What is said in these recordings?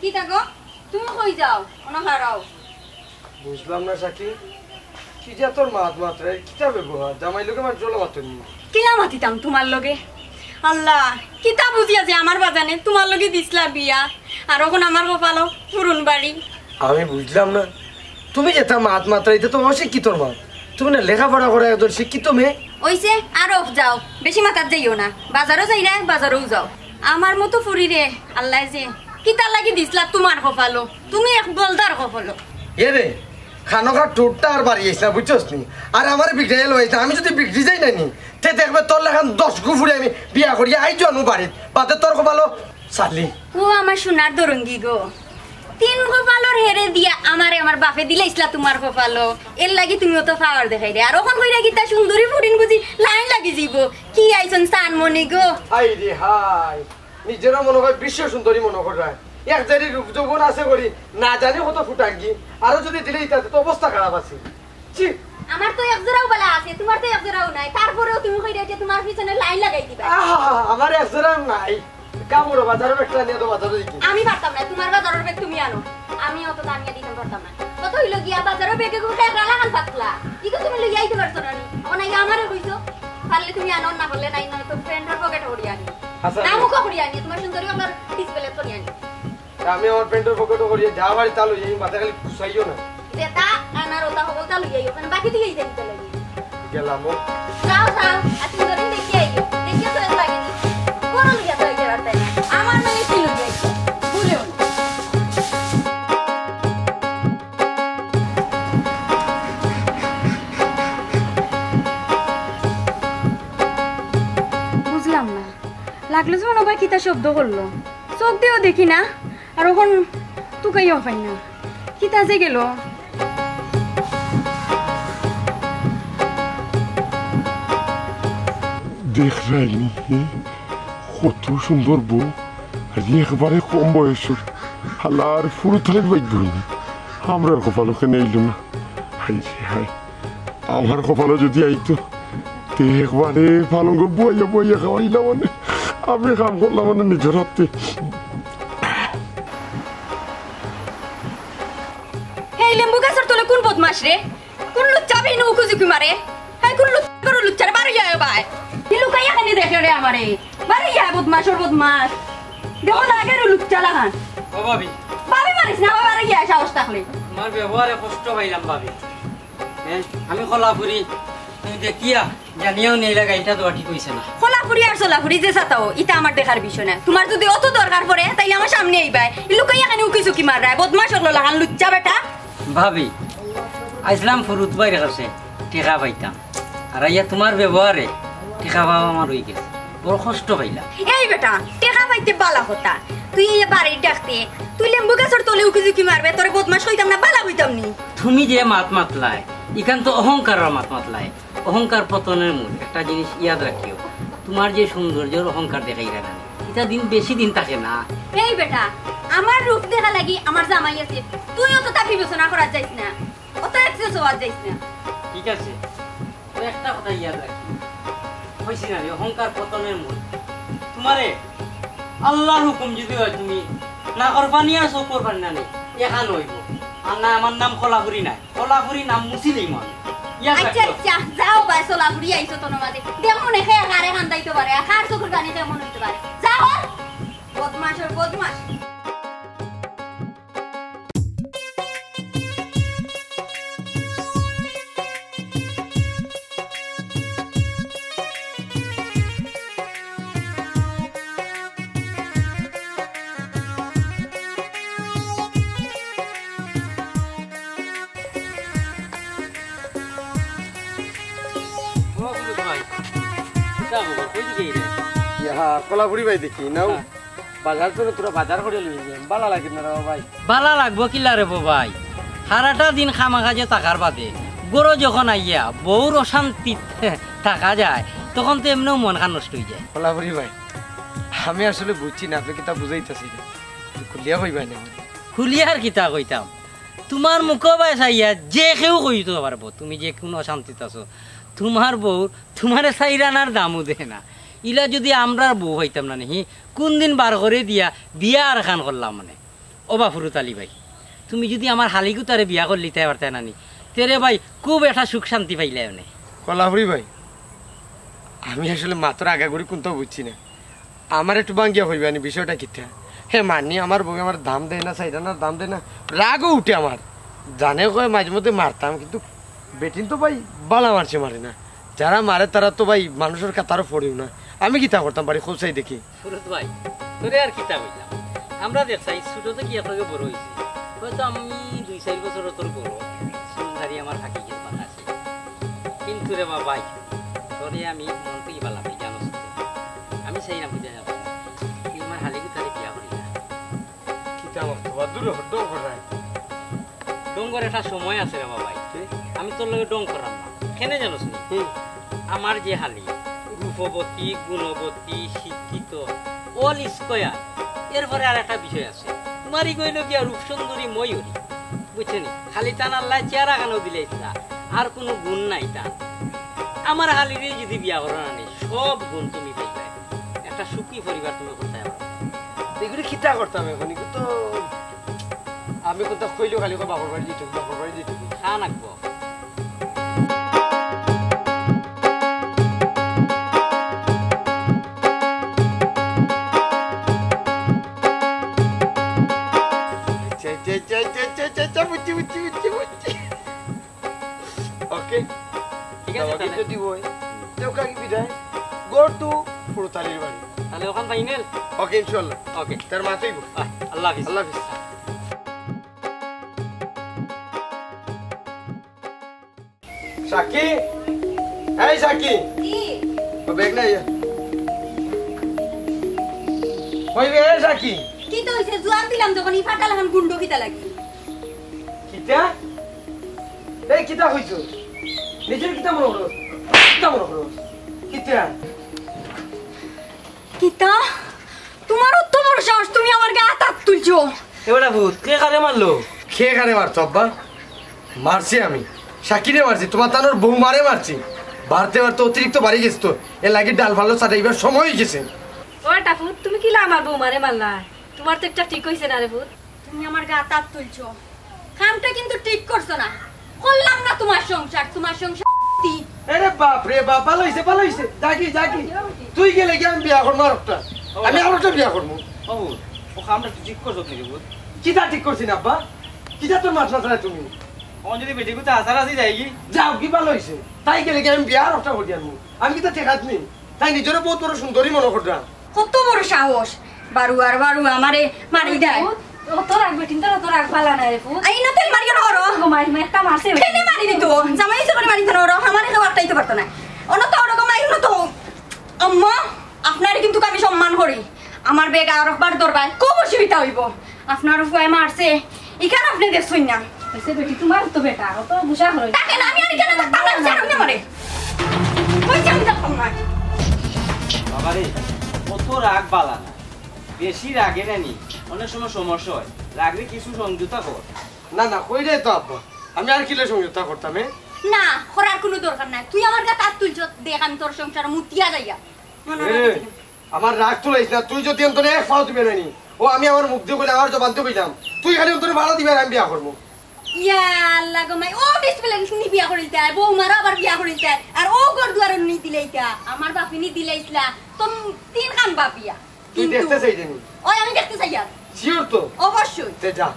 কি থাকো তুমি কই যাও ওনা হারাও বুঝলাম না সাকি কি যা তোর মাত্রা কিতা ব্যবহার জামাই লোকে আমার জল মাতনি কিলা মাতিতাম তোমার লগে আল্লাহ কিতা বুঝিয়া যে আমার বাজানে তোমার লগে দিছলা বিয়া আর এখন আমার কপালো পুরন বাড়ি আমি বুঝলাম না তুমি যেটা মাত্রা এটা তো অশিক্ষিত তোর মা তুমি না লেখাপড়া করে একজন শিক্ষিত মেয়ে ওইছে আর অফ যাও বেশি মাথার যাইও না বাজারও যাই না বাজারেও যাও আমার মতো ফুরি রে আল্লাহ যে কিতা লাগি দিছলা তোমার কপালো তুমি এক বলদার কপালো এ রে খানোখার টোটটা আর বাড়িয়েছ না বুঝছস নি আর আমার বিগড়ে এলো হয়েছে আমি যদি বিগড়ি যাই না নি তে দেখবে তোর লেখান 10 গুফুরে আমি বিয়া করি আইজ আনু বাড়িত পাতে তোর কপালো সালি ও আমার সোনার দরঙ্গি গো 3 কপালোর হেরে দিয়া আমারে আমার বাপে দিলাইছলা তোমার কপালো এর লাগি তুমিও তো পাওয়ার দেখাই রে আর ওখান কইরা গিতা সুন্দরী ফুরিন বুঝি লাইন লাগি যাইবো কি আইছন সানমনি গো আই রে হাই নিজেরও মনে হয় বিশ্ব সুন্দরী মনে করে এক জারি রূপ যৌবন আছে করি না জানি কত ফুটাঙ্গি আরো যদি দিলে ইতাতে তো অবস্থা খারাপ আছে জি আমার তো এক জোড়াও বলা আছে তোমার তো এক জোড়াও নাই তারপরেও তুমি কইরা যে তোমার পিছনে লাইন লাগাই দিবা আমার এক জোড়া নাই কামড় বাজারের একটা নিয়ে তো বাজারে দেখি আমি পারতাম না তোমার বাজারের ব্যাগ তুমি আনো আমি অত দামিয়া দিতে পারতাম না কত হইলো গিয়া বাজারের ব্যাগে গুটা গালা খান পাতলা ইকো তুমি লই আইতে পারছো না এখন আইয়া আমারে কইছো পারলে তুমি আনো না পারলে নাই না তো ফ্রেন্ডের পকেটে করি আনি না মুখো করি আনি তোমার সুন্দরী আমার ডিসপ্লে তো আনি আমি আমার পেন্টের পকেটে করি যা বাড়ি তালু এই মাথা খালি খুশাইও না যেটা আনার ওটা হবো তালু যাইও কারণ বাকি দিকেই যাইতে লাগে গেলাম যাও যাও আর সুন্দরী দেখি আইও দেখি তো লাগেনি কোন লিয়া তো একেবারে তাই আমার মানে ছিল যাই ভুলেও না বুঝলাম না লাগলো যে মনে হয় কিতা শব্দ করলো চোখ দিয়েও দেখি না আর ওখান তুকাইও পাই না কিতা যে গেল দেখ রাইনি কত সুন্দর বউ আর একবারে কম বয়সের হালার ফুরু থালের বাইক ধরিনি আমরা কপাল ওখানে আইল না হাই হাই আমার কপালও যদি আইতো তে একবারে পালঙ্গ বইয়া বইয়া খাওয়াইলাম মানে আমি কাম করলাম মানে নিজের হাতে এই লেম্বু গাছের তলে কোন বদমাস রে কোন লুচ্চা বেই নৌকো জুকি মারে হ্যাঁ কোন লুচ্চা লুচ্চারে বাড়ি যায় ভাই কি লুকাইয়া খানি দেখে রে আমারে বাড়ি যায় বদমাসর বদমাস দেখো না আগে লুচ্চা লাগান ও ভাবি ভাবি মারিস না বাড়ি যায় সাহস থাকলে তোমার ব্যবহারে কষ্ট পাইলাম ভাবি হ্যাঁ আমি কলাপুরি তুমি দেখিয়া জানিও নেই লাগা এটা তো ঠিক হইছে না খোলাপুরি আর সোলাপুরি যে সাতাও এটা আমার দেখার বিষয় না তোমার যদি অত দরকার পড়ে তাইলে আমার সামনে আইবাই লুকাইয়া খানি উকি চুকি মার রায় বদমাসর লাগান লুচ্চা বেটা ভাবি আইসলাম ফুরুত বাইরে কাছে টেকা পাইতাম আর ইয়া তোমার ব্যবহারে টেকা পাওয়া আমার হয়ে গেছে বড় কষ্ট পাইলাম এই বেটা টেকা পাইতে বালা হতা তুই এই বাড়ি ডাকতে তুই লেম্বু গাছের তলে উকি চুকি মারবে তোর বদমাস কইতাম না বালা হইতাম নি তুমি যে মাত মাতলায় এখান তো অহংকারের মাত মাতলায় অহংকার পতনের মূল একটা জিনিস ইয়াদ রাখিও তোমার যে সৌন্দর্যের অহংকার দেখাই না এটা দিন বেশি দিন থাকে না এই বেটা আমার রূপ দেখা লাগি আমার জামাই আছে তুইও তো তা বিবেচনা করা যাইস না অত এক্সেস হওয়া যাইস না ঠিক আছে তো একটা কথা ইয়াদ রাখি হয়েছি না রে অহংকার পতনের মূল তোমারে আল্লাহর হুকুম যদি হয় তুমি না করবানি আর সব করবানি না নেই এখান হইব আর না আমার নাম কলাপুরি নাই কলাপুরি নাম মুসলিম আচ্ছা আচ্ছা যাও ভাই সোলাপুরি আইছো তোর মাঝে দেখো না খেয়ে গারে কান্দাইতে পারে আর চোখের গানে কেমন হইতে পারে যাও বদমাসের বদমাস কলাপুরি ভাই দেখি নাও বাজার তো তোরা বাজার করে লই বালা লাগে না ভাই বালা লাগবো কিলা রে ভাই সারাটা দিন খামা খাজে থাকার বাদে গরো যখন আইয়া বউর অশান্তি থাকা যায় তখন তো এমনিও মন খান নষ্ট হয়ে যায় কলাপুরি ভাই আমি আসলে বুঝছি না আপনি কিতা বুঝাইতেছি খুলিয়া কইবাই না খুলিয়া আর কিতা কইতাম তোমার মুখ বাই চাইয়া যে কেউ কইতে পারবো তুমি যে কোনো অশান্তিতে আছো তোমার বউ তোমার চাইরানার দামও দে না ইলা যদি আমরা বউ হইতাম না নি কোন দিন বার করে দিয়া বিয়া আর খান করলাম মানে ও বাফুরুত আলী ভাই তুমি যদি আমার হালিগুতারে বিয়া করলি তাই পারতে নানি তেরে ভাই খুব একটা সুখ শান্তি পাইলে এনে কলাপুরি ভাই আমি আসলে মাত্র আগাগুড়ি কোনটাও বুঝছি না আমার একটু বাঙ্গিয়া হইবে না বিষয়টা কিতা হে মানি আমার বউ আমার দাম দেয় না চাইটা না দাম দেয় না রাগও উঠে আমার জানে কয় মাঝে মধ্যে মারতাম কিন্তু বেটিন তো ভাই বালা মারছে মারে না যারা মারে তারা তো ভাই মানুষের কাতারও পড়েও না আমি কিতা করতাম বাড়ি খোঁচাই দেখি ফুরুত ভাই তোরে আর কিতা বললাম আমরা দেখছাই ছোট থেকে আপনাকে বড় হয়েছি হয়তো আমি 2-4 বছর তোর বড় সুন্দরী আমার থাকি গেছে বাতাসে কিন্তু রে বাবাই তোরে আমি মন থেকে বালা পাই জানোস তো আমি সেই না বুঝে যাব তুই আমার হালিগুতারে বিয়া করি না কিতা করতো বা দূরে হট করায় ডঙ্গর একটা সময় আছে রে বাবাই আমি তোর লগে ডং করাম না কেনে জানোস নি আমার যে হালি রূপবতী গুণবতী শিক্ষিত অল স্কয়ার এরপরে আর একটা বিষয় আছে তোমারই কইল গিয়া রূপ সুন্দরী ময়ূরী বুঝছেনি খালি টানার লাই চেহারা কানো দিলেই আর কোনো গুণ নাই তার আমার হালিরে যদি বিয়া করো না নেই সব গুণ তুমি পাইবে একটা সুখী পরিবার তুমি করতে পারো এগুলি খিতা করতাম এখন কিন্তু আমি কোথাও কইলেও খালি বাপর বাড়ি দিত বাপর বাড়ি দিত খা নাকবো ওকে ঠিক আছে তাহলে যদি বই তো কাকি বিদায় গো টু ফুরতালির বাড়ি তাহলে ওখান ফাইনাল ওকে ইনশাআল্লাহ ওকে তার মাতেই গো আল্লাহ হাফিজ আল্লাহ হাফিজ সাকি এই সাকি কি ও বেগ নাই ওই বে সাকি কি তো হইছে জোয়ান দিলাম যখন ই ফাটা লাগান গুন্ড কিতা লাগি কিতা এই কিতা হইছো নিজের কিতা মনে করো কিতা মনে করো কিতা কিতা তোমার তো বড় সাহস তুমি আমার গায়ে হাত তুলছো এবারে ভূত কে কারে মারলো খেয়ে খানে মারতো আব্বা মারছি আমি সাকিরে মারছি তোমার তানোর বউ মারে মারছি বাড়তে বাড়তে অতিরিক্ত বাড়ি গেছে তো এর লাগে ডাল ভালো সাথে এবার সময় হয়ে গেছে ও টাফুত তুমি কি আমার বৌমারে মারলা তোমার তো একটা ঠিক হইছে না রে ভূত তুমি আমার গায়ে হাত তুলছো কামটা কিন্তু ঠিক করছো না করলাম না তোমার সংসার আরে বাপ রে বাপ ভালো হইছে জাকি তুই গেলে কি আমি বিয়া করবো আরেকটা আমি আরেকটা বিয়া করবো ও ও আমরা তো ঠিক করছো নাকি ভূত কিতা ঠিক করছি না আব্বা কিতা তোর মাছ মাথা তুমি অন যদি বেটি গুতা আসার আসি যাই কি যাও কি ভালো হইছে তাই গেলে কি আমি বিয়া আরেকটা করি আনবো আমি কিতা ঠেকাত নি তাই নিজের বহুত বড় সুন্দরী মনে করলাম কত বড় সাহস বারু আমারে মারি দেয় ও তো রাখবে কিন্তু তো রাখ ভালো না রে ভূত আই না তেল মারি কেন ওর গো মাই একটা মারছে কেনে মারি দিত জামাই ইচ্ছে করে মারি কেন ওর আমারে কেউ আটকাইতে পারতো না অন্য তো ওরকম আইন তো আম্মা আপনারে কিন্তু আমি সম্মান করি আমার বেগ আরেকবার দরকার খুব অসুবিধা হইব আপনার উপরে মারছে এখানে আপনি দেখছুন না এসে বেটি তোমার তো বেটা ও তো বুঝা হলো তাকে না আমি আর কেন দেখতাম না জানো না মারে ওই আমি দেখতাম না বাবারে কত রাগ বালা না বেশি রাগে নানি অনেক সময় সমস্যা হয় রাগলে কিছু সমঝোতা কর না কই রে তো আব্বা আমি আর কিলে সমঝোতা করতাম না করার কোনো দরকার নাই তুই আমার গায়ে হাত তুলছ দেখ আমি তোর সংসার মুতিয়া যাইয়া আমার রাগ তুলাইস না তুই যদি অন্তরে এক ফাও দিবে নানি ও আমি আমার মুখ দিয়ে কইলে আমার জবান দিয়ে কইলাম তুই খালি অন্তরে ভালো দিবে আর আমি বিয়া করবো ইয়া আল্লাহ গো মাই ও ডিসপ্লে শুনি বিয়া করিলতে আর বউ মারা আবার বিয়া করিলতে আর ও ঘর দুয়ার নি দিলাইতা আমার বাপি নি দিলাইছলা তো তিন কান বাপিয়া তুই দেখতে চাই জানি ওই আমি দেখতে চাই আর শিওর তো অবশ্যই তে যা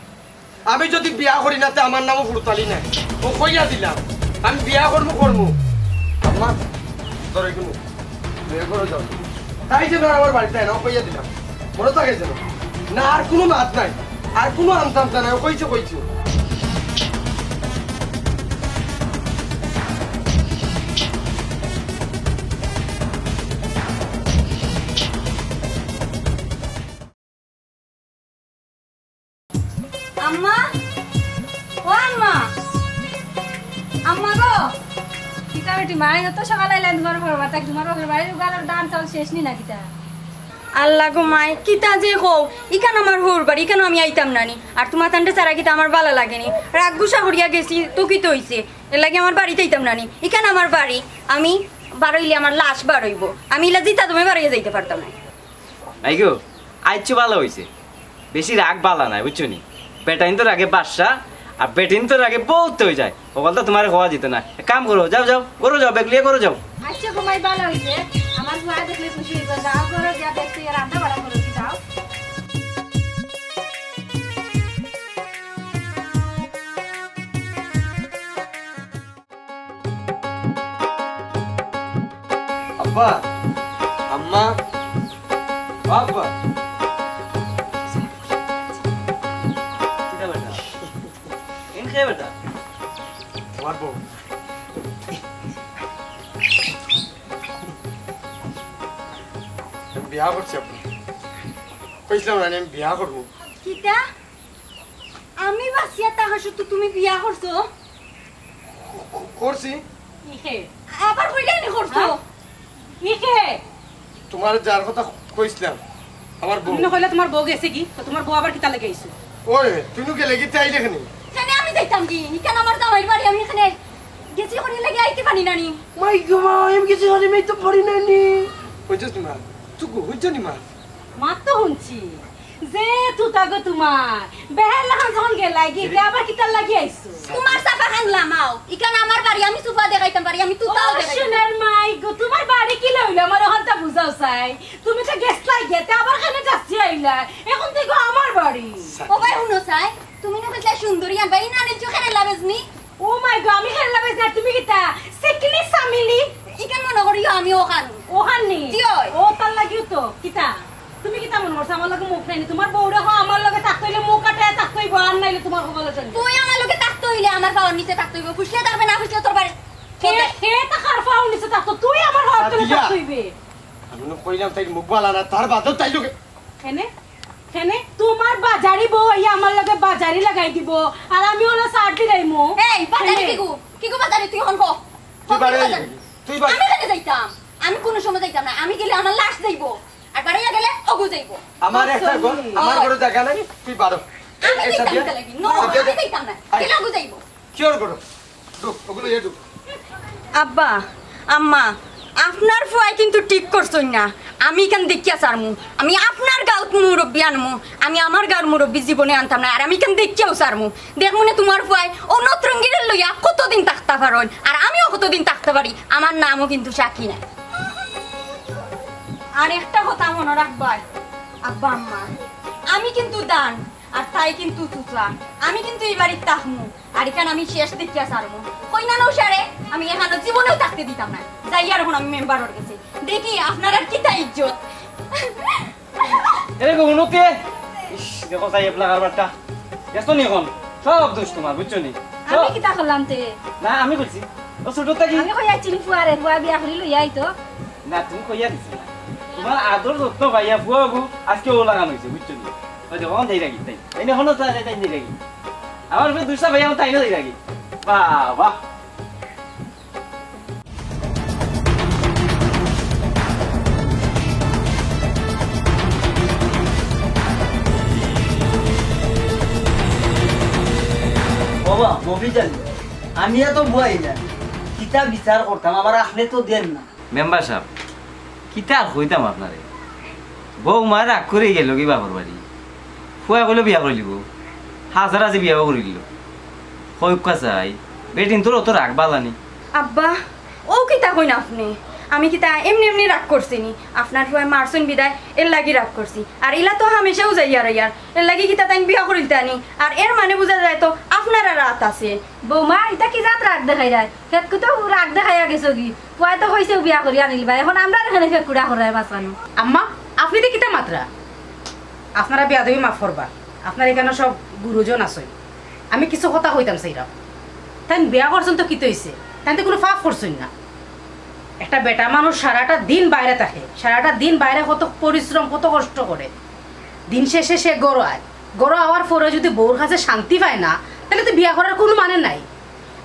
আমি যদি বিয়া করি না তে আমার নামও ফুরতালি নাই ও কইয়া দিলাম আমি বিয়া করবো আম্মা ধরে কোনো বিয়ে করে যাও তাই যেন আমার বাড়িতে না কইয়া দিলাম মনে থাকে যেন না আর কোনো মাত নাই আর কোনো আমতাম নাই ও কইছে আম্মা ও আম্মা আম্মা গো কিতা বেটি মাই তো সকালে আইলা তোমার ঘর বাতা তোমার ঘর বাইরে গালার দান চাল শেষ নি না কিতা আল্লাহ গো মাই কিতা যে হও ইখান আমার হুর বাড়ি ইখান আমি আইতাম নানি আর তোমার তান্ডে সারা কিতা আমার ভালো লাগেনি রাগ গুসা হরিয়া গেছি তো কি তো হইছে এর লাগে আমার বাড়িতে আইতাম নানি ইখান আমার বাড়ি আমি বারইলে আমার লাশ বারইব আমি ইলা জিতা তুমি বাড়িয়ে যাইতে পারতাম না ভাই গো আইছো ভালো হইছে বেশি রাগ বালা নাই বুঝছো নি বেটাইন তোর আগে বাদশা আর বেটিন তোর আগে বলতে হয়ে যায় ওখান তো তোমার হওয়া যেত না এক কাম করো যাও যাও করো যাও বেগলিয়ে করো যাও আচ্ছা ঘুমাই ভালো হইছে আমার ভয় দেখলে খুশি হইব যাও করো যা দেখতে রান্না বাড়া করো কি যাও আব্বা আম্মা আব্বা কিটা বেটা এন খেয়ে বেটা তোমার বউ আমি বিয়া করছি আব্বা কইছিলাম না আমি বিয়া করবো কিতা আমি বাসিয়া তাহা তো তুমি বিয়া করছো করছি ইকে আবার কইলেনি করছো ইকে তোমার যার কথা কইছিলাম আমার বউ তুমি কইলে তোমার বউ গেছে কি তো তোমার বউ আবার কিতা লেগে আইছো ওই তুই গেলে কি তাই দেখনি এখানে আমি যাইতাম কি এখানে আমার জামাইর বাড়ি আমি এখানে গেছি ওখানে লাগে আইতে পারি নানি মাই গো আমি কিছু জানি আমি তো পারি না নি কইছস নি মা তুই কইছস নি মা মা তো শুনছি যে তুতাগো তোমার বেহেলা খান যখন গেলাই গিয়ে আবার কিতা লাগি আইছো তোমার সাফা খানলাম আও এখানে আমার বাড়ি আমি সুপা দেখাইতাম পারি আমি তুতাও দেখাইতাম সোনার মাই গো তোমার বাড়ি কি লইলো আমার ওখানটা বুঝাও চাই তুমি তো গেছ লাগিয়েতে আবার খানে যাচ্ছি আইলা এখন থেকে আমার বাড়ি ও ভাই শুনো চাই তুমি না কইলা সুন্দরী আন ভাই না নেচু খানে লাবেজনি ও মাই গো আমি খেলা বেজ না তুমি কিতা সিকনি সামিলি ইখান মনে করি আমি ওখান ওখান নি কি হয়? ও তার লাগিও তো কিতা তুমি কিতা মনে করছো আমার লগে মুখ নাইনি তোমার বউরে হয় আমার লগে থাকতে হইলে মুখ কাটায় থাকতে হইব আর নাইলে তোমার কপালে চলবে তুই আমার লগে থাকতে হইলে আমার পাওয়ার নিচে থাকতে হইব খুশলে থাকবে না খুশলে তোর বাড়ি কে কে টাকার ফাউল নিছে থাকতো তুই আমার হাত ধরে সাদিয়া। থাকতে হইবে আমি না কইলাম তাই মুখ বালা না তার বাদও তাই লোকে হেনে হেনে তোমার বাজারি বউ ইয়া আমার লগে বাজারি লাগাই দিব আর আমি ওলা সার দিলাইমু এই বাজারে কি গো বাজারে তুই হন কো তুই বাড়ি তুই বাড়ি আমি কেন যাইতাম আমি কোনো সময় যাইতাম না আমি গেলে আমার লাশ যাইবো আর বাড়িয়া গেলে অগু যাইবো আমার একটা ঘর আমার ঘরে জায়গা নাই তুই বারো আমি এই যাইতাম সাদিয়া, কে লাগি নো সাদিয়া আমি যাইতাম না গেলে অগু যাইবো কি ওর করো ঢুক ওগুলো এ ঢুক আব্বা আম্মা আপনার ফুয়াই কিন্তু ঠিক করছই না আমি কেন দেখিয়া সারমু আমি আপনার গাঁত মুরব্বী আনমু আমি আমার গাঁর মুরব্বী জীবনে আনতাম না আর আমি কেন দেখিয়াও সারমু দেখমু না তোমার ফুয়াই ও নতরঙ্গিরের লইয়া কতদিন থাকতে পারেন আর আমিও কতদিন থাকতে পারি আমার নামও কিন্তু সাক্ষী না আর একটা কথা মনে রাখবাই আব্বা আম্মা আমি কিন্তু দান আর তাই কিন্তু চুচা আমি কিন্তু এই বাড়ির তাহমু আর এখানে আমি শেষ দেখিয়া সারমু কই না নৌসারে আমি এখানে জীবনেও থাকতে দিতাম না যাই আর এখন আমি মেম্বারের কাছে দেখি আপনার আর কিতা ইজ্জত এরে গো উন্নতি ইস দেখো তাই এবলা কারবারটা গেছো নি এখন সব দোষ তোমার বুঝছো নি আমি কিতা করলাম তে না আমি বলছি ও ছোটটা কি আমি কইয়া চিনি ফুয়ারে ফুয়া বিয়া করি লইয়াই তো না তুমি কইয়া দিছ না তোমার আদর যত্ন ভাইয়া বুয়া বু আজকে ও লাগানো হয়েছে বুঝছো নি ওই দেখো দেই রাখি তাই এনে হলো তাই তাই দেই রাখি আমার ফের দুসরা ভাইয়া তাই না দেই রাখি বাহ বাহ বাবা মমি জানি আমি এত বুয়াই না কিতা বিচার করতাম আমার আপনি তো দেন না মেম্বার সাহেব কিতা আর কইতাম আপনারে বউ মা রাগ করে গেল কি বাবার বাড়ি ফুয়া কইলো বিয়া করে লিব হাজার হাজার বিয়া করে দিল কইকা চাই বেটিন তোর অত রাগ বালানি আব্বা ও কিতা কই না আপনি আমি কিতা এমনি এমনি রাগ করছিনি আপনার ফুয়াই মারছুন বিদায় এর লাগি রাগ করছি আর ইলা তো হামেশাও যাই আর ইয়ার এর লাগি কিতা তাই বিয়া করিল তানি আর এর মানে বোঝা যায় তো আপনারা রাত আছে বৌমা এটা কি জাত রাগ দেখাই যায় ফেটকু তো রাগ দেখাইয়া গেছো কি পুয়াই তো হয়েছে বিয়া করি আনিল ভাই এখন আমরা এখানে ফেটকুড়া করাই বাঁচানো আম্মা আপনি তো কিতা মাত্রা আপনারা বিয়া দেবী মাফ করবা আপনার এখানে সব গুরুজন আছে আমি কিছু কথা হইতাম সেইরাম তাই বিয়া করছেন তো কিতে হইছে তাই তো কোনো পাপ করছেন না একটা বেটা মানুষ সারাটা দিন বাইরে থাকে সারাটা দিন বাইরে কত পরিশ্রম কত কষ্ট করে দিন শেষে সে গড়ায় গড়াওয়ার পরে যদি বউর কাছে শান্তি পায় না তাহলে তো বিয়া করার কোনো মানে নাই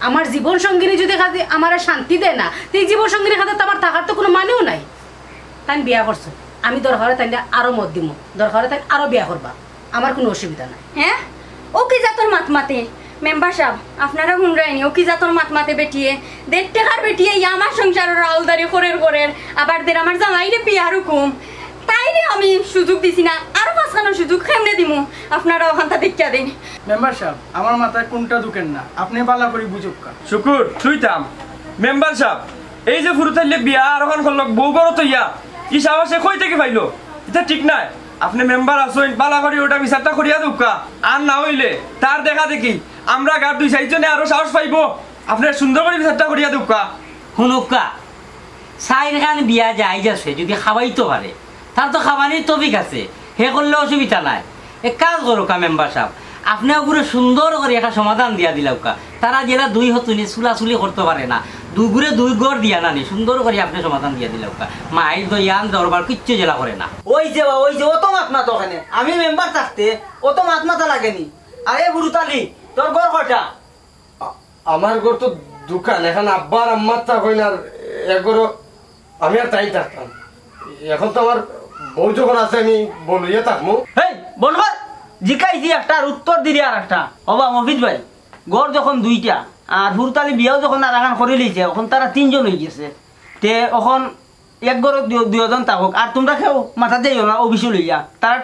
আমার জীবন সঙ্গিনী যদি কাছে আমার শান্তি দেয় না তো এই জীবন সঙ্গিনীর কাছে তো আমার থাকার তো কোনো মানেও নাই তাই বিয়া করছো আমি দরকারে তাই আরো মত দিব দরকারে তাই আরো বিয়া করবা আমার কোনো অসুবিধা নাই হ্যাঁ ও কি জাতর মাত মাতে মেম্বার সাহেব আপনারা হুনরাইনি ও কি জাতর মাত মাতে বেটিয়ে দেড় টাকার বেটিয়ে ইয়া আমার সংসারের আলদারি করের আবার দের আমার জামাইরে পিয়ার হুকুম তাইলে আমি সুযোগ দিছি না আরো 5 মাঝখানে সুযোগ কেমনে দিমু আপনারা ওখানটা দেখিয়া দিন মেম্বার সাহেব আমার মাথায় কোনটা ঢুকেন না আপনি ভালো করে বুঝুক কা শুকুর তুইতাম মেম্বার সাহেব এই যে ফুরুতাইলে বিয়া আর এখন করল বউ বড় তো ইয়া ই সাহসে কই থেকে পাইলো এটা ঠিক নাই আপনি মেম্বার আসুন পালা করি ওটা বিচারটা করিয়া দুকা আর না হইলে তার দেখা দেখি আমরা গার 2-4 জনে আরো সাহস পাইবো আপনার সুন্দর করে বিচারটা করিয়া দুকা শুনুকা চাইর খান বিয়া যাই যাচ্ছে যদি খাওয়াইতে পারে তার তো খাবানির তফিক আছে হে করলে অসুবিধা নাই এক কাজ করুকা মেম্বার সাহেব আপনি ওগুলো সুন্দর করে একটা সমাধান দিয়া দিলাউকা তারা যেটা দুই হতুনি চুলাচুলি করতে পারে না দুই ঘুরে দুই গড় দিয়া নানি সুন্দর করে আপনি সমাধান দিয়া দিলাউকা মাইল দয়ান দরবার কিচ্ছু জেলা করে না ওই যে অত মাত মাত ওখানে আমি মেম্বার থাকতে অত মাত মাথা লাগেনি আরে বুড়ুতালি তোর ঘর কটা আমার ঘর তো দোকান এখন আব্বার আম্মার থাকই না একবারও আমি আর তাই থাকতাম এখন তো আমার বউ যখন আছে আমি বলিয়ে থাকবো হেই বলবো জিকাইছি একটা আর উত্তর দিলি আর একটা অবা মফিজ ভাই গড় যখন 2টা আর হুরতালি বিয়াও যখন আর এখন করে লিছে এখন তারা 3 জন হয়ে গেছে তে এখন এক গড় 2 জন থাকুক আর তোমরা কেউ মাথা যাইও না অফিসে লইয়া তারা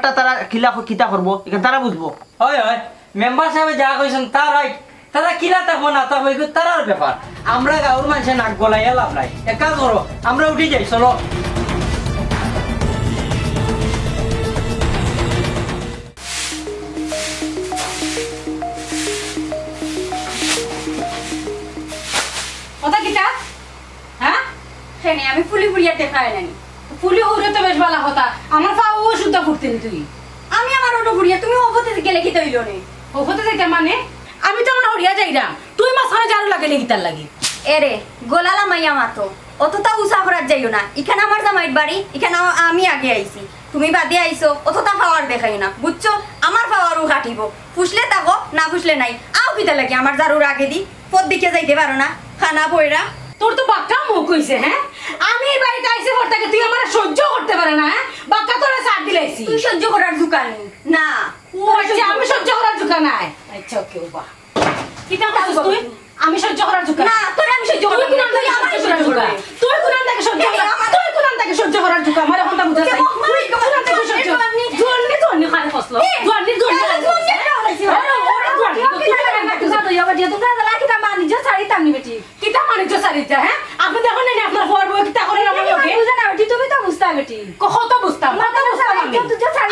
কিতা করবো এখানে তারা বুঝবো হয় হয় মেম্বার সাহেব যা কইছেন তার রাইট তারা কিনা থাকবো না তা হইব তারার ব্যাপার আমরা গাঁর মানুষের নাক গলাইয়া লাভ নাই এক কাজ করো আমরা উঠে যাই চলো কথা কিতা হ্যাঁ সেনে আমি ফুলি ফুলিয়া দেখাই নাই ফুলি উড়ে তো বেশ ভালো কথা আমার পাও শুদ্ধ ফুটতেন তুই আমি আমার ওটা ফুরিয়া তুমি অবতে গেলে কি তৈল নে ওপতে যাইতে মানে আমি তো আমরা হরিয়া যাই না তুই মাঝখানে জারু লাগাইলে গিতার লাগি এরে গোলালা মাইয়া মাতো অতটা উষা করার যাইও না এখানে আমার জামাইর বাড়ি এখানে আমি আগে আইছি তুমি বাদে আইছো অতটা পাওয়ার দেখাই না বুঝছো আমার পাওয়ারও কাটিব ফুসলে থাকো না ফুসলে নাই আও কিতা লাগে আমার জারুর আগে দি পথ দিকে যাইতে পারো না খানা পয়রা তোর তো বাক্কা মুখ হইছে হ্যাঁ আমি এই বাড়িতে আইছি ভর্তাকে তুই আমার সহ্য করতে পারে না হ্যাঁ বাক্কা তোরা সাথ দিলাইছি তুই সহ্য করার দোকান না আচ্ছা আমি সহ্য করার দোকান নাই আচ্ছা কেউ বা কিটা করছিস তুই আমি সহ্য করার দোকান না তোরে আমি সহ্য তুই করার কোন থেকে সহ্য করার দোকান তুই কোন থেকে সহ্য করার তুই কোন থেকে সহ্য করার দোকান আমার এখন তা বুঝা যায় তুই কোন থেকে সহ্য জোরনি খানে ফসলো জোরনি কিতা মানিজ্য সারিতা হ্যাঁ আপনি দেখুন না আপনার পর্ব কিতা করে আমার লগে বুঝা না বেটি তুমি তো বুঝতা বেটি কত বুঝতাম কত বুঝতাম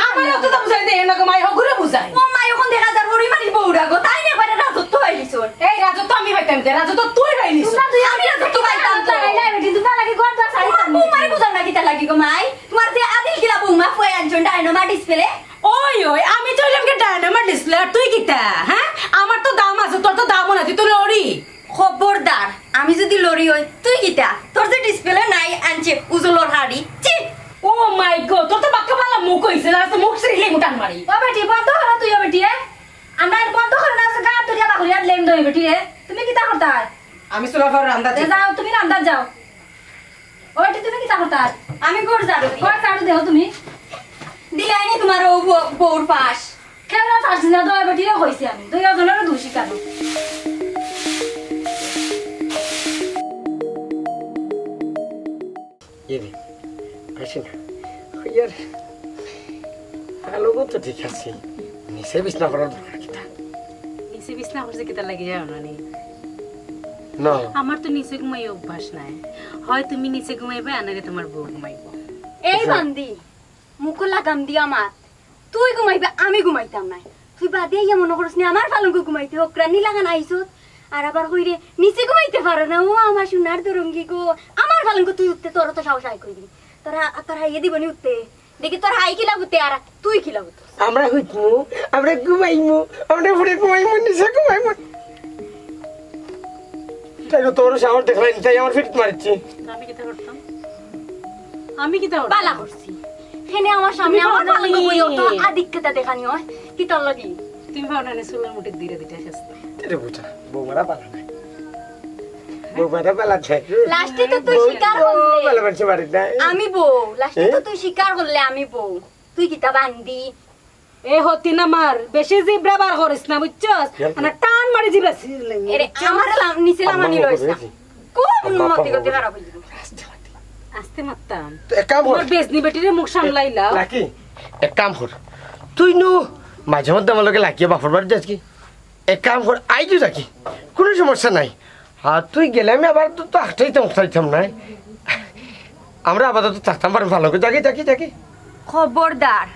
আমি অত তো বুঝাই দেই না মাই হগুরে বুঝাই ও মাই এখন দেখা যার হরি মারি বউরা গো তাই না করে রাজত্ব হইলিছন এই রাজত্ব আমি হইতাম তে রাজত্ব তুই হইলিস তুই আমি রাজত্ব পাইতাম তো না বেটি তুমি লাগি গোর দা সারি বউ মারি বুঝাও না কিতা লাগি গো মাই তোমার যে আদিল কিলা বউ মা ফয় একজন ডায়নামা ডিসপ্লে ওই আমি তো এলাম কে ডায়নামা ডিসপ্লে আর তুই কিতা হ্যাঁ আমার তো দাম আছে তোর তো দামও না তুই তো লড়ি খবরদার আমি যদি লরি হই তুই কিতা তোর যে ডিসপ্লে নাই আনছে উজলর হাড়ি চি ও মাই গড তোর তো বাক্কা ভালো মুখ হইছে না তো মুখ সিরিলে মুটান মারি ও বেটি বন্ধ করো তুই ও বেটি আমরা বন্ধ করে না গা তুই বাগুলিয়া লেম দই বেটি তুমি কিতা করতা আমি সোলা ফর রান্দা যাও তুমি রান্দার যাও ও বেটি তুমি কিতা করতা আমি গোর জারু ঘর চাড়ু দেও তুমি দিলাইনি তোমার ও বউর পাশ কেন ফাঁস দিনা তো বেটি কইছি আমি তুই ওজনের দোষী কেন এরে আসি না ইয়ার আলোগো তো ঠিক আছে নিচে বিছনা করার দরকার কিতা নিচে বিছনা করছে কিতা লাগি যাও না নি না আমার তো নিচে ঘুমাই অভ্যাস নাই হয় তুমি নিচে ঘুমাইবে আনারে তোমার বউ ঘুমাইবো এই বান্দি মুখ লাগাম দিয়া মাত তুই ঘুমাইবে আমি ঘুমাইতাম নাই তুই বাদে ইয়া মনে করছ নি আমার পালঙ্ক ঘুমাইতে হোক রানি লাগান আইছত আর আবার কইরে নিচে ঘুমাইতে পারে না ও আমার সোনার দরঙ্গি গো আমার পালঙ্ক তুই উঠতে তোর তো সাহস আই কইবি তোরা হাইয়ে দিবনি উঠতে দেখি তোর হাই কিলা উঠতে আর তুই কিলা উঠ আমরা হইতমু আমরা ঘুমাইমু আমরা পরে ঘুমাইমু নিচে ঘুমাইমু তাই তো তোর সাহস দেখলাই তাই আমার ফিট মারছি আমি কিতা করতাম আমি কিতা করতাম পালা করছি হেনে আমার সামনে আমার পালঙ্ক বইও তো আদিক্যতা দেখানি হয় কি তোর লাগি তুমি ভাবনা নে সুলার মুঠে ধীরে ধীরে শেষ তেরে বুঝা বৌমারা পালা না বৌমারা পালা যায় লাস্টে তো তুই শিকার করলে পালা মারছে বাড়ি না আমি বউ লাস্টে তো তুই শিকার করলে আমি বউ তুই কিতা বান্দি এ হতি না মার বেশি জিব্রা বার করিস না বুঝছস না টান মারি জিব্রা ছিড়লে এরে আমার নিচে লামানি লইছা কোন মতি গতি খারাপ হইছিল আস্তে মারতাম এক কাম কর তোর বেজনি বেটিরে মুখ সামলাইলা নাকি এক কাম কর তুই নো মাঝে মধ্যে আমার লোকে লাগিয়ে বাপর বাড়ি যাস কি এক কাম কর আইজু থাকি কোনো সমস্যা নাই আর তুই গেলে আমি আবার তো আসতাইতাম নাই আমরা আপাতত থাকতাম পারি ভালো করে যাকি খবরদার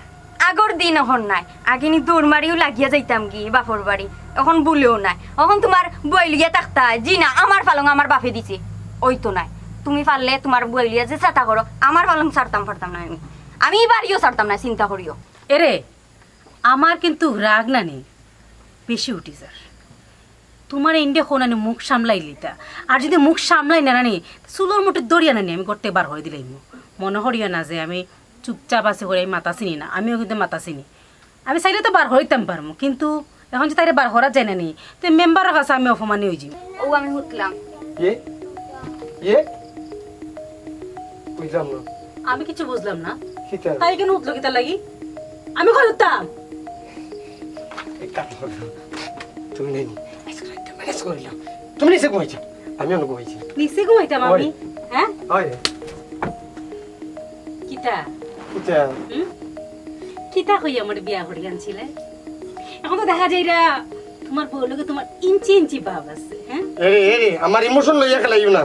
আগর দিন এখন নাই আগে নি দৌড় মারিও লাগিয়া যাইতাম কি বাপর বাড়ি এখন বলেও নাই এখন তোমার বইলিয়া থাকতা জি না আমার ফালং আমার বাপে দিছে ওই তো নাই তুমি পারলে তোমার বইলিয়া যে চেষ্টা করো আমার ফালং ছাড়তাম না আমি বাড়িও ছাড়তাম না চিন্তা করিও এরে আমার কিন্তু রাগ না নেই বেশি উঠি স্যার তোমার ইন্ডিয়া কোনানি মুখ সামলাইলিতা আর যদি মুখ সামলাই না নি চুলোর মুঠে দড়িয়া নানি আমি করতে বার হয়ে দিলাই মনে হরিয়া না যে আমি চুপচাপ আছে করে আমি মাথা চিনি না আমিও কিন্তু মাথা চিনি আমি চাইলে তো বার হইতাম পারবো কিন্তু এখন যে তাইরে বার হরা যায় না নি তো মেম্বারের কাছে আমি অপমানি হয়ে যাই ও আমি হুতলাম বুঝলাম না আমি কিছু বুঝলাম না তাই কেন উঠলো কিতা লাগি আমি কই উঠতাম তুমি নেই তুমি নিচে ঘুমাইছো আমি অন্য ঘুমাইছি নিচে ঘুমাইতাম আমি হ্যাঁ কিতা কিতা কই আমার বিয়া করে আনছিলে এখন তো দেখা যাইরা তোমার বউ লোকে তোমার ইঞ্চি ইঞ্চি ভাব আছে হ্যাঁ এরে আমার ইমোশন লইয়া খেলাইও না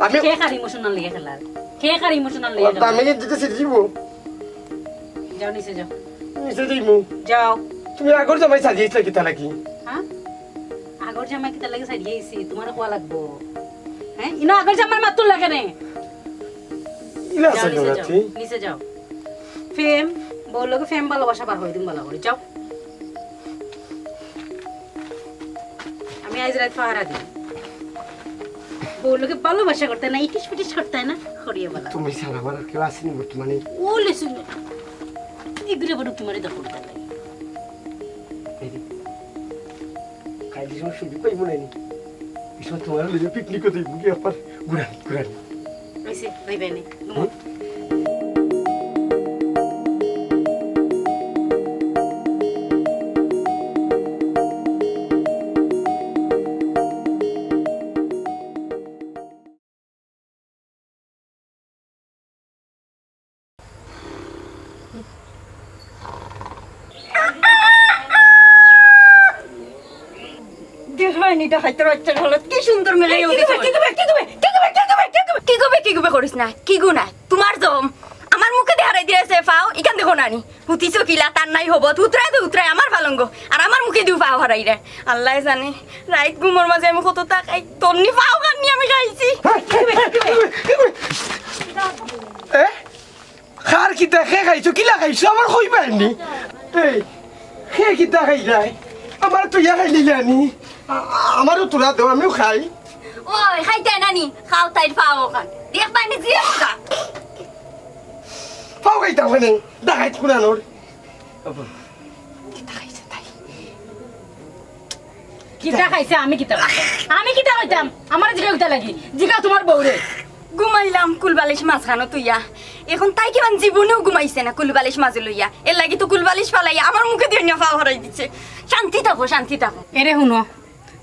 আমি কে কার ইমোশনাল লইয়া খেলা কে কার ইমোশনাল লইয়া খেলা আমি যেতে শিখব যাও নিচে যাও যাইমু যাও তুমি আগর জামাই সাজিয়েছিলে কিতা লাগি হ্যাঁ আগর জামাই কিতা লাগি সাজিয়েছি তোমার কোয়া লাগবো হ্যাঁ ইনো আগর জামাই মাতুল লাগে না ইলা সাজুরাতি নিচে যাও ফেম বউলোকে ফেম ভালোবাসা বার হই দিন ভালো করে যাও আমি আজ রাত পাহারা দিই বউলোকে ভালোবাসা করতে না ইটিস পিটিস করতে না খড়িয়ে বলা তুমি সারা আমার কেউ আসেনি বর্তমানে ওলে শুনে এগুলো বড় তোমার দখল করতে লাগে কাইলি সময় শুধু পাইব না নি এসব তোমার লইয়া পিকনিক করতে বুকি আবার ঘুরানি আইসে ভাই ভাই নে কি সুন্দর মেলে কি করিস না কি গু নাই তোমার জম আমার মুখে দেখাই দিয়েছে পাও ইখান দেখো নানি হুতিছ কিলা তার নাই হব উতরাই আমার ভালঙ্গ আর আমার মুখে দিও পাও হারাই রে আল্লাহ জানে রাইত ঘুমোর মাঝে আমি কত টাকাই তন্নি পাও কান্নি আমি খাইছি খার কিতা খেয়ে খাইছো কিলা খাইছো আমার কই পাইনি এই খেয়ে কিতা খাই যায় আমার তো ইয়া খাইলি জানি আমারও তোরা দেও আমিও খাই ওই খাইতে নানি খাও তাই পাও খান দেখ পাইনি জিয়া পাও খাইতাম কেন দেখাইত কোনানোর কিতা খাইছে আমি কিতা খাইতাম আমার জিগা কিতা লাগি জিগা তোমার বউরে ঘুমাইলাম কুলবালিশ মাঝখানো তুইয়া এখন তাই কিমান জীবনেও ঘুমাইছে না কুলবালিশ মাঝে লইয়া এর লাগি তো কুলবালিশ ফালাইয়া আমার মুখে দিয়ে নিয়ে পাও হারাই দিচ্ছে শান্তি থাকো এরে শুনো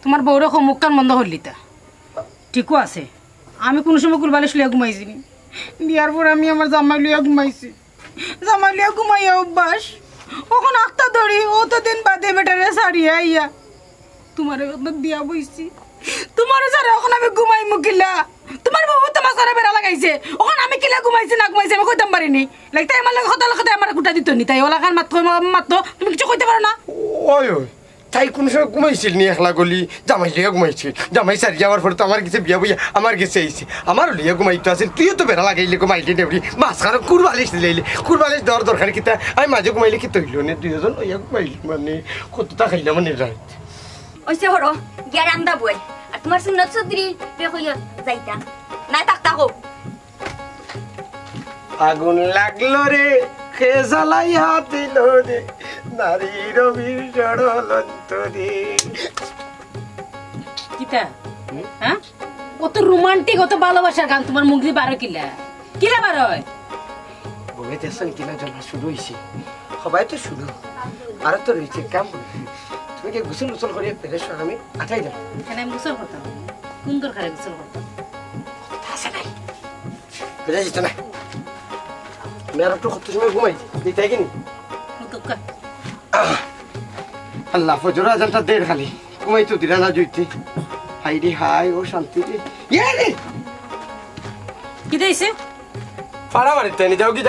তোমার বউরে মুখ কান বন্ধ করলি তা ঠিকও আছে আমি কোনো সময় কুলবালিশ লইয়া ঘুমাইছি নি বিয়ার পর আমি আমার জামাই লইয়া ঘুমাইছি জামাই লইয়া ঘুমাইয়া অভ্যাস ওখন আখতা ধরি ও তো দিন বাদে বেটারে সারিয়া আইয়া তোমার বিয়া বইছি তোমার সারা এখন আমি ঘুমাই মুকিলা তোমার বউ তোমার সারা বেড়া লাগাইছে ওখান আমি কিলা ঘুমাইছি না ঘুমাইছি আমি কইতাম পারিনি লাগতে আমার লাগে কথা আমার কুটা দিত নি তাই ওলা খান মাত্র তুমি কিছু কইতে পারো না ওই তাই কোন সময় ঘুমাইছিল নি একলা গলি জামাই লিয়া ঘুমাইছিল জামাই সারি যাওয়ার পরে তো আমার কাছে বিয়া বইয়া আমার কাছে আইছে আমার লিয়া ঘুমাইতো আছে তুইও তো বেড়া লাগাইলে ঘুমাইলি নেবরি মাঝখানে কুরবালিশ দিলে কুরবালিশ দেওয়ার দরকার কিতা আমি মাঝে ঘুমাইলে কি তৈল নে দুইজন ওইয়া ঘুমাইলি মানে কতটা খাইলাম মানে রাত ওইসে হরো গিয়া রান্দা বই আর তোমার সুন্নত চৌধুরী বেকইয়া যাইতা না থাকো আগুন লাগলো রে খে জ্বালাইয়া দিল রে নারীর বিড়লন্তরে কিতা হ্যাঁ কত রোমান্টিক কত ভালোবাসার গান তোমার মুখ দিয়ে বারো কিলা বার হয় বলে দেশন কিনা জমা শুরু হয়েছে সবাই তো শুরু আর তো রয়েছে কাম তুমি কি গোসল গোসল করে ফেরে আমি আটাই দেব এখানে আমি গোসল করতাম কোন দরকারে গোসল করতাম আছে নাই ফেরে যেত না আমি আর একটু কত সময় ঘুমাইছি তাই কিনি আল্লাহ ফজর আজানটা দের খালি কমাই তো দিলা না জুইতে হাই রে হাই ও শান্তি রে ইয়ে রে কি দিয়েছে পাড়া মারিতে নি যাও কি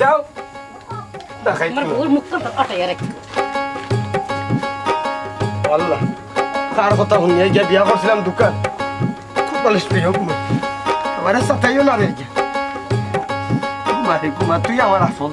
যাও দেখাই আমার বউর মুখটা আটাইয়া রাখি আল্লাহ কার কথা শুনিয়ে গিয়া বিয়া করছিলাম দোকান খুব ভালো প্রিয় কুমার আমার সাথেও না রে কুমার তুই আমার আসল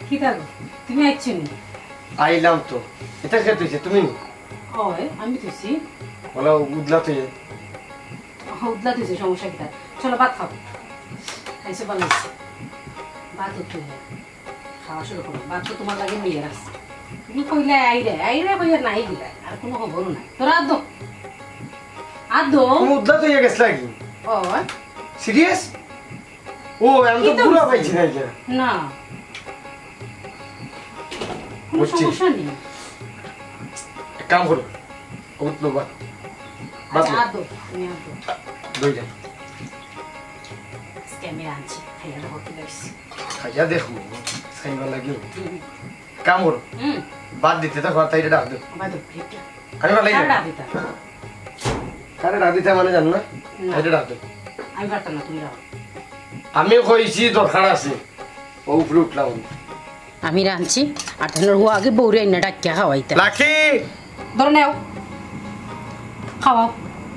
কি থাকো তুমি আইছো নি আইলাম তো এটা খেতে হয়েছে তুমি হয় আমি তুইছি বলো উদলা তুই উদলা তুইছে সমস্যা কি তার চলো ভাত খাও খাইছো ভালো হয়েছে ভাত উঠে খাওয়া শুরু করো ভাত তো তোমার লাগে নিয়ে রাখছি তুমি কইলে আইরে কইয়া নাই দিলা আর কোনো খবর নাই তোরা আদো তুমি উদলা তুই গেছলা কি ও সিরিয়াস ও আমি তো পুরো পাইছি না এটা না কোনো বুঝছি। সমস্যা নেই এক কাম করো উঠলো বা আচ্ছা আদো তুমি আদো দই যা ক্যামেরা আনছি খাইয়া দাও কি লাগছে খাইয়া দেখো খাইবা লাগিও কাম করো হুম বাদ দিতে তো কথা এটা ডাক দে বাদো প্লেটটা আমি ভালো কারটা লাগে দিতা কারে ডাক দিতে মানে জানো না না। এটা ডাক দে আমি পারতাম না তুমি রাও আমি কইছি দরকার আছে ও উপরে উঠলাম আমি রাঁধছি আর তাহলে ও আগে বউরে এনে ডাকিয়া খাওয়াইতা লাকি ধরে নাও খাওয়াও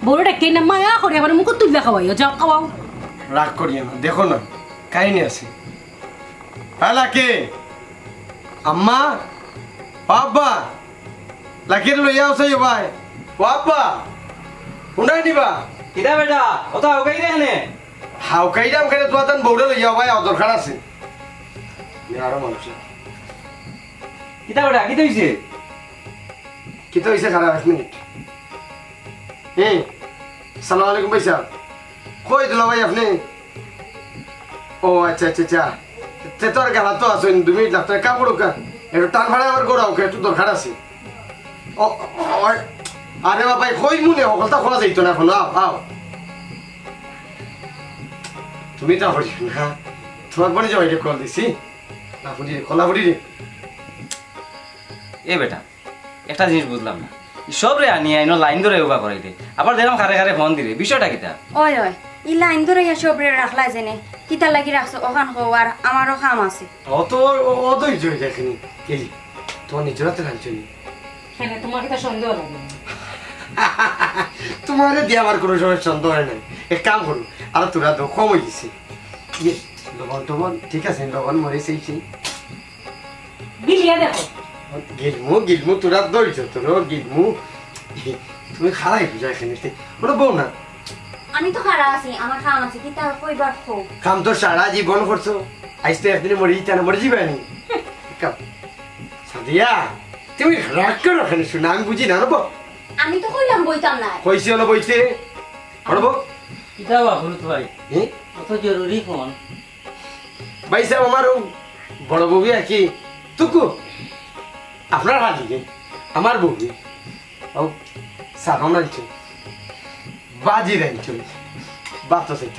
বউরে ডাকিয়ে না মায়া করে আবার মুখ তুললে খাওয়াইও যাও খাওয়াও রাগ করিয়ে না দেখো না কাহিনী আছে হ্যাঁ লাকি আম্মা বাবা লাকির লইয়া আছে ভাই বাবা উনাই নিবা কিটা বেটা ওটা ওকাই রে হাউ কাইরাম করে তো আতন বউরে লইয়া ভাই দরকার আছে আরো মানুষ কিটা বেটা কি হইছে কি তো হইছে খারাপ 1 মিনিট সালাম আলাইকুম ভাইসা কই দিল ভাই আপনি ও আচ্ছা আচ্ছা আচ্ছা তে তোর গেলা তো আছো 2 মিনিট লাগতো কাম করো কা একটু টান ভাড়া আবার গোড়াও একটু দরকার আছে ও আরে বাবা কই মুনে হকলটা খোলা যাইতো না এখন আও তুমি তা হরি না তোমার বড় যাও এটা কল দিছি না বুঝি কলা বুড়ি রে এ বেটা একটা জিনিস বুঝলাম না সব রে আনি আইনো লাইন ধরে উবা করাই দে আবার দেখলাম খারে খারে ফোন দিলে বিষয়টা কিটা ওই ই লাইন ধরে সবরে রাখলা জেনে কিতা লাগি রাখছো ওখান হওয়ার আমারও কাম আছে ও তো জয় দেখেনি কি তোমার নিজের হাতে রাখছনি হ্যাঁ তোমার কি সন্দেহ লাগে তোমার দিয়ে আমার কোনো সময় সন্দেহ হয় নাই এক কাম করো আর তোরা তো কম হয়ে গেছে লবণ ঠিক আছে লবণ মরে সেই গিলিয়া দেখো গিলমু তোরা দইছ তোর গিলমু তুমি খারাই বুঝা এখানে ওটা বউ না আমি তো খারাপ আছি আমার কাম আছে কিতা কইবার খো কাম তো সারা জীবন করছো আজ তো একদিনে মরে দিতে না মরে যাবানি কাম সাদিয়া তুমি রাগ করো এখানে শুনে আমি বুঝি না নেবো আমি তো কইলাম বইতাম না কইছি হলো বইতে পড়বো কিটা বা হলুদ ভাই অত জরুরি ফোন ভাই সাহেব আমার বড় বউবি আর কি তুকু আপনার হাজিকে আমার বউবি ও সাগম রাঁধছ বাজি রাঁধছ বাত চাইছ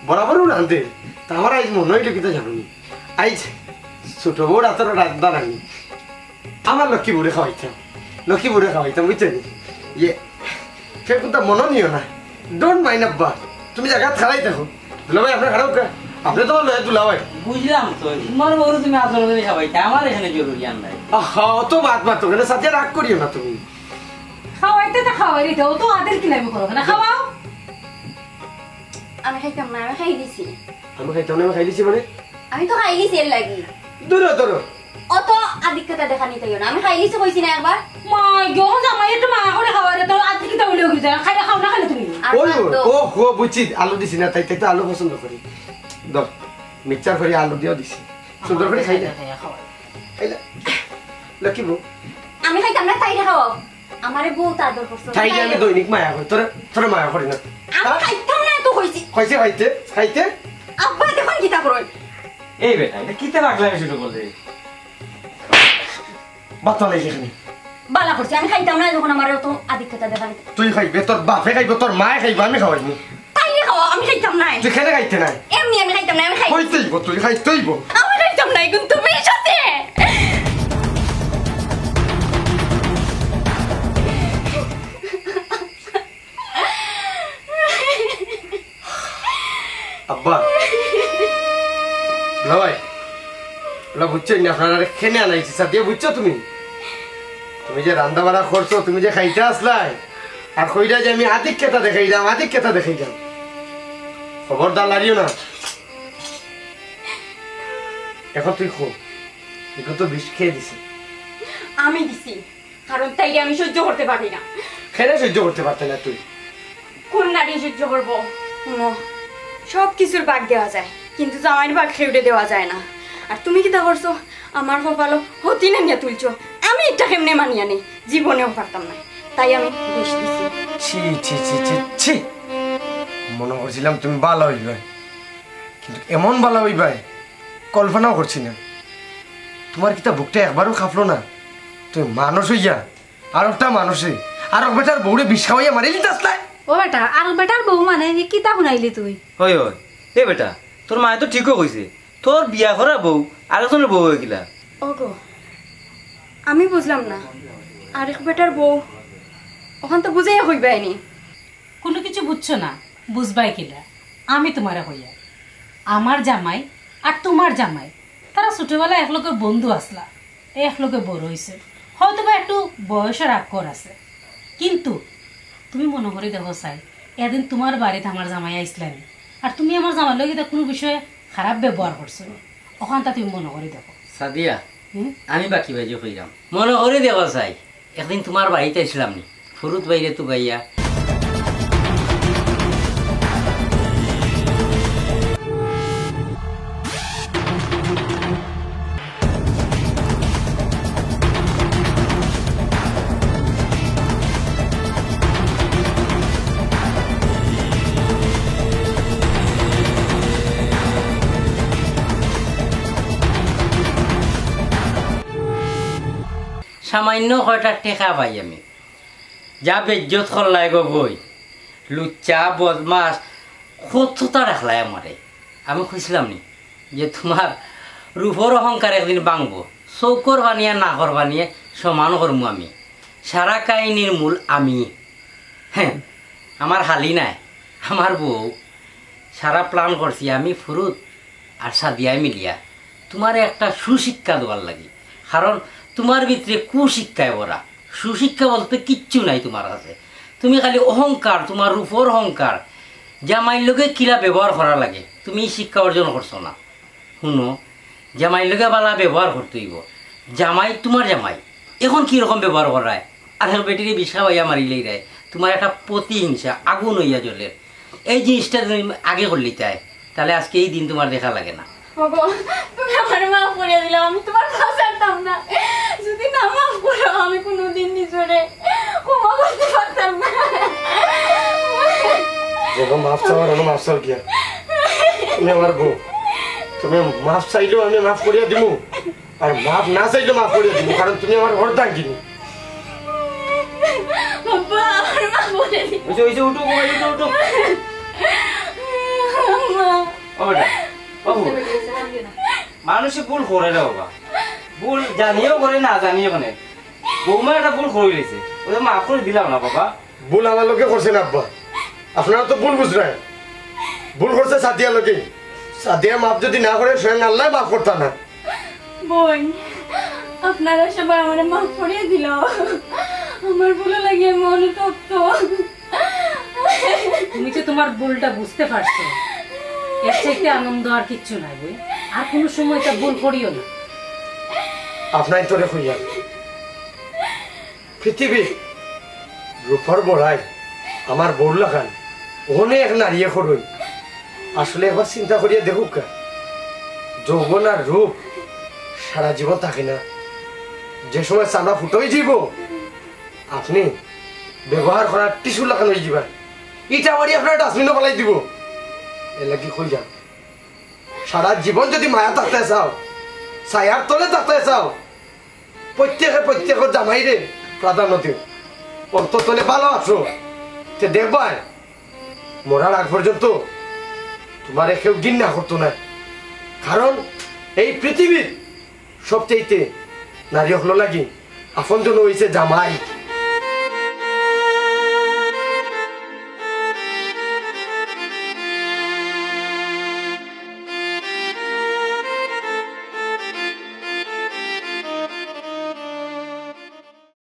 বরাবরও রাঁধে তা আমার আজ মনে হইল কিন্তু জানি আইজ ছোট বউ রাতের রাঁধবা রানি আমার লক্ষ্মী বুড়ে খাওয়াইতাম বুঝছেন ইয়ে সে কোনটা মনে নিও না ডোন্ট মাইন্ড আব্বা তুমি জায়গা খারাই দেখো দুলাভাই আপনার খারাপ কা আপনি তো লয়ে দুলাভাই বুঝলাম তো তোমার বউ তুমি আসল করে খাওয়াইতে আমার এখানে জরুরি আর নাই তো বাত তো কেন সাথে রাগ করিও না তুমি খাওয়াইতে তো খাওয়াই দিতে ও তো আদের কিলামি করো না খাওয়াও আমি খাইতাম না আমি খাই দিছি আমি খাইতাম না আমি খাই দিছি মানে আমি তো খাই দিছি এর লাগি ধরো অত আদিক্ষতা দেখা নিতে না আমি খাই দিছি কইছি না একবার মাই গো জামাই একটু মা করে খাওয়াই রে তো আজকে কি তাহলে হইছে খাইলে খাও না খাইলে তুমি আর ওই ভাত দাও। ও হো বুঝছি আলু দিছি না তাই তো আলু পছন্দ করি দাও মিক্সচার করে আলু দিও দিছি সুন্দর করে খাইলে খাইলে লক্ষ্মী বউ আমি খাইতাম না তাই খাওয়াও আমারে বউ আদর করছো খাইলে আমি দৈনিক মায়া করি তোরে মায়া করি না আমি খাইতাম না তো কইছি খাইতে আব্বা দেখুন কি তা করই এই বেটা এটা কিতে রাখলাম শুরু করলে বাতা লাগে এখানে বালা করছি আমি খাইতাম না যখন আমারে তো আদিক্ষতা দেখা নিতে তুই খাইবে তোর বাপে খাইবে তোর মায়ে খাইবে আমি খাওয়াইনি তাই খাওয়া আমি খাইতাম না তুই খেলে খাইতে নাই এমনি আমি খাইতাম না আমি খাই হইতেইব তুই খাইতেইব আমি খাইতাম না কিন্তু তুমি সাথে আব্বা লয় লো বুঝছো না আপনারা খেনে আনাইছি সাথে বুঝছো তুমি যে রান্না বাড়া করছো তুমি যে খাইতে আসলাই আর কইরা যে আমি আদিক্ষেতা দেখাইলাম খবরদার লাগিও না এখন তুই খো এখন তো বিষ খেয়ে দিছি আমি দিছি কারণ তাইলে আমি সহ্য করতে পারি না খেলে সহ্য করতে পারতে না তুই কোন নারী সহ্য করবো শুনো সব কিছুর ভাগ দেওয়া যায় কিন্তু জামাইয়ের ভাগ খেউটে দেওয়া যায় না আর তুমি কি তা করছো আমার কপালও হতি না নিয়ে তুলছো আমি এটা কেমনে মানিয়া নেই জীবনেও পারতাম না তাই আমি বিষ দিছি ছি মনে করছিলাম তুমি ভালো হইবে কিন্তু এমন ভালো হইবে কল্পনাও করছি না তোমার কিতা বুকটা একবারও খাপলো না তুমি মানুষ হইয়া আর একটা মানুষে আর এক বেটার বউরে বিষ খাওয়াইয়া মারি দিতে আসলাই ও বেটা আর বেটার বউ মানে কিতা শুনাইলি তুই হয় এ বেটা তোর মায়ে তো ঠিকও কইছে তোর বিয়া করা বউ আরেকজনের বউ হয়ে গেলা ওগো আমি বুঝলাম না আরেক বেটার বউ ওখান তো বুঝাই হইবাইনি কোনো কিছু বুঝছো না বুঝবাই কিলা আমি তোমারে হইয়া আমার জামাই আর তোমার জামাই তারা ছোটবেলায় একলগে বন্ধু আসলা একলগে বড় হয়েছে হয়তো বা একটু বয়সের আক্কর আছে কিন্তু তুমি মনে করে দেখো চাই এদিন তোমার বাড়িতে আমার জামাই আইসলামি আর তুমি আমার জামাই লগে কোনো বিষয়ে খারাপ ব্যবহার করছো ওখানটা তুমি মনে করে দেখো সাদিয়া আমি বাকি বাজি কইলাম মনে করে দেখো চাই একদিন তোমার বাড়িতে আসলাম নি ফুরুত বাইরে তো গাইয়া সামান্য কয়টা টেকা পাই আমি যা বেজ্জত করলাই গো বই লুচ্চা বদমাস কতটা রাখলাই আমারে আমি খুঁজলাম নি যে তোমার রূপর অহংকার একদিন ভাঙবো চৌকর বানিয়ে নাকর বানিয়ে সমান করবো আমি সারা কাহিনীর মূল আমি হ্যাঁ আমার হালি নাই আমার বউ সারা প্ল্যান করছি আমি ফুরুত আর সাদিয়ায় মিলিয়া তোমার একটা সুশিক্ষা দেওয়ার লাগে কারণ তোমার ভিতরে কুশিক্ষায় ভরা সুশিক্ষা বলতে কিচ্ছু নাই তোমার কাছে তুমি খালি অহংকার তোমার রূপর অহংকার জামাইর লোকে কিলা ব্যবহার করা লাগে তুমি শিক্ষা অর্জন করছো না শুনো জামাইর লোকে বালা ব্যবহার করতে হইব জামাই তোমার জামাই এখন কীরকম ব্যবহার করায় আর বেটিরে বিষা হইয়া মারিলেই দেয় তোমার একটা প্রতিহিংসা আগুন হইয়া জ্বলে এই জিনিসটা তুমি আগে করলে চাই তাহলে আজকে এই দিন তোমার দেখা লাগে না তুমি আমার মাফ করে দিলে আমি তোমার ছাড়তাম না যদি না মাফ করো আমি কোনোদিন নিজরে ক্ষমা করতে পারতাম না যখন মাফ চাওয়ার হলো মাফ চাও গিয়া তুমি আমার বউ তুমি মাফ চাইলেও আমি মাফ করিয়া দিব আর মাফ না চাইলেও মাফ করিয়া দিব কারণ তুমি আমার অর্ধাঙ্গিনী কিনি আমার মা বলে দিল উঠো ও বেটা বাবু মানুষে ভুল করে না বাবা ভুল জানিও করে না জানিও করে বৌমা একটা ভুল করে রয়েছে ওটা মাফ করে দিলাম না বাবা ভুল আমার লোকে করছেন আব্বা আপনারা তো ভুল বুঝলেন ভুল করছে সাদিয়া লোকে সাদিয়া মাফ যদি না করে স্বয়ং আল্লাহ মাফ করতাম না বোন আপনারা সবাই আমার মাফ করিয়ে দিল আমার ভুল লাগে আমি অনুতপ্ত তুমি যে তোমার ভুলটা বুঝতে পারছো এর চাইতে আনন্দ আর কিচ্ছু নাই বই আর কোনো সময় তা ভুল করিও না আপনাই তোরে খুঁজা পৃথিবী রূপর বড়াই আমার বউ লাগান অনেক নারীয়ে করুন আসলে একবার চিন্তা করিয়া দেখুক কা যৌবন আর রূপ সারা জীবন থাকে না যে সময় চামড়া ফুটোই যাব আপনি ব্যবহার করার টিস্যু লাগানো হয়ে যাবেন ইটা বাড়ি আপনার ডাস্টবিনও পালাই দিব এলে কি কই যান সারা জীবন যদি মায়া থাকতে চাও ছায়ার তলে থাকতে চাও প্রত্যেকের জামাইরে প্রাধান্য দিও অন্ততলে ভালো আছো তে দেখবাই মরার আগ পর্যন্ত তোমার কেউ ঘৃণা করতো না কারণ এই পৃথিবীর সবচেয়ে নারী হলো লাগি আপন জন হয়েছে জামাই